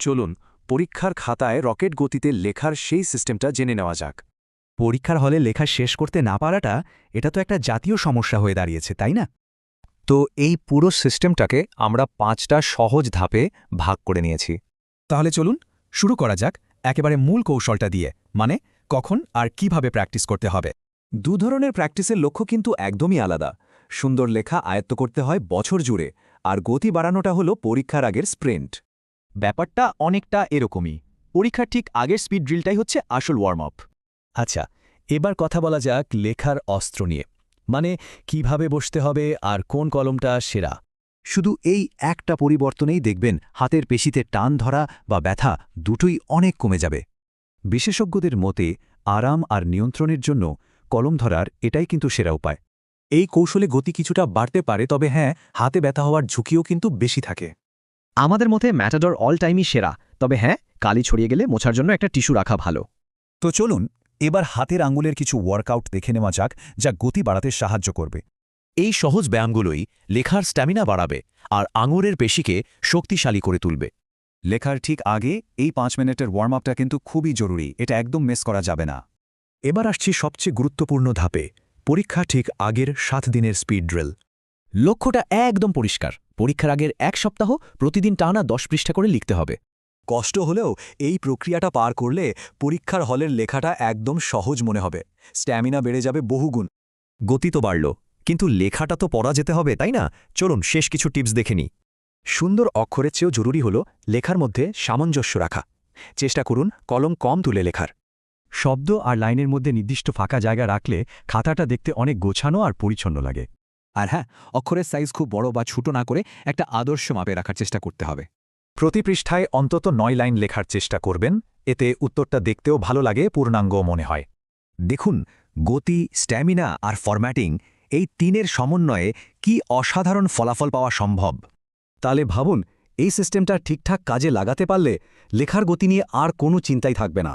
চলুন পরীক্ষার খাতায় রকেট গতিতে লেখার সেই সিস্টেমটা জেনে নেওয়া যাক। পরীক্ষার হলে লেখা শেষ করতে না পারাটা এটা তো একটা জাতীয় সমস্যা হয়ে দাঁড়িয়েছে, তাই না? তো এই পুরো সিস্টেমটাকে আমরা 5টা সহজ ধাপে ভাগ করে নিয়েছি। তাহলে চলুন শুরু করা যাক একেবারে মূল কৌশলটা দিয়ে, মানে কখন আর কিভাবে প্র্যাকটিস করতে হবে। দু ধরনের প্র্যাকটিসের লক্ষ্য কিন্তু একদমই আলাদা। সুন্দর লেখা আয়ত্ত করতে হয় বছর জুড়ে, আর গতি বাড়ানোটা হলো পরীক্ষার আগের স্প্রিন্ট। ব্যাপারটা অনেকটা এরকমই। পরীক্ষার ঠিক আগের স্পিড ড্রিলটাই হচ্ছে আসল ওয়ার্ম আপ। আচ্ছা, এবার কথা বলা যাক লেখার অস্ত্র নিয়ে, মানে কিভাবে বসতে হবে আর কোন কলমটা সেরা। শুধু এই একটা পরিবর্তনেই দেখবেন হাতের পেশিতে টান ধরা বা ব্যথা দুটোই অনেক কমে যাবে। বিশেষজ্ঞদের মতে আরাম আর নিয়ন্ত্রণের জন্য কলম ধরার এটাই কিন্তু সেরা উপায়। এই কৌশলে গতি কিছুটা বাড়তে পারে, তবে হ্যাঁ, হাতে ব্যথা হওয়ার ঝুঁকিও কিন্তু বেশি থাকে। আমাদের মতে ম্যাটাডর অল টাইমই সেরা, তবে হ্যাঁ, কালি ছড়িয়ে গেলে মোছার জন্য একটা টিস্যু রাখা ভালো। তো চলুন এবার হাতের আঙুলের কিছু ওয়ার্কআউট দেখে নেওয়া যাক, যা গতি বাড়াতে সাহায্য করবে। এই সহজ ব্যায়ামগুলোই লেখার স্ট্যামিনা বাড়াবে আর আঙুরের পেশিকে শক্তিশালী করে তুলবে। লেখার ঠিক আগে এই 5 মিনিটের ওয়ার্ম আপটা কিন্তু খুবই জরুরি, এটা একদম মিস করা যাবে না। এবার আসছি সবচেয়ে গুরুত্বপূর্ণ ধাপে, পরীক্ষা ঠিক আগের 7 দিনের স্পিড ড্রিল। লক্ষ্যটা একদম পরিষ্কার। পরীক্ষার আগের 1 সপ্তাহ প্রতিদিন টানা 10 পৃষ্ঠা করে লিখতে হবে। কষ্ট হলেও এই প্রক্রিয়াটা পার করলে পরীক্ষার হলের লেখাটা একদম সহজ মনে হবে, স্ট্যামিনা বেড়ে যাবে বহুগুণ। গতি তো বাড়ল, কিন্তু লেখাটা তো পড়া যেতে হবে, তাই না? চলুন শেষ কিছু টিপস দেখে নিই। সুন্দর অক্ষরের চেয়েও জরুরি হল লেখার মধ্যে সামঞ্জস্য রাখা। চেষ্টা করুন কলম কম তুলে লেখার। শব্দ আর লাইনের মধ্যে নির্দিষ্ট ফাঁকা জায়গা রাখলে খাতাটা দেখতে অনেক গোছানো আর পরিচ্ছন্ন লাগে। আর হ্যাঁ, অক্ষরের সাইজ খুব বড় বা ছোট না করে একটা আদর্শ মাপে রাখার চেষ্টা করতে হবে। প্রতি পৃষ্ঠায় অন্তত 9 লাইন লেখার চেষ্টা করবেন, এতে উত্তরটা দেখতেও ভালো লাগে, পূর্ণাঙ্গ মনে হয়। দেখুন, গতি, স্ট্যামিনা আর ফরম্যাটিং এই 3-এর সমন্বয়ে কি অসাধারণ ফলাফল পাওয়া সম্ভব। তাহলে ভাবুন, এই সিস্টেমটা ঠিকঠাক কাজে লাগাতে পারলে লেখার গতি নিয়ে আর কোনো চিন্তাই থাকবে না।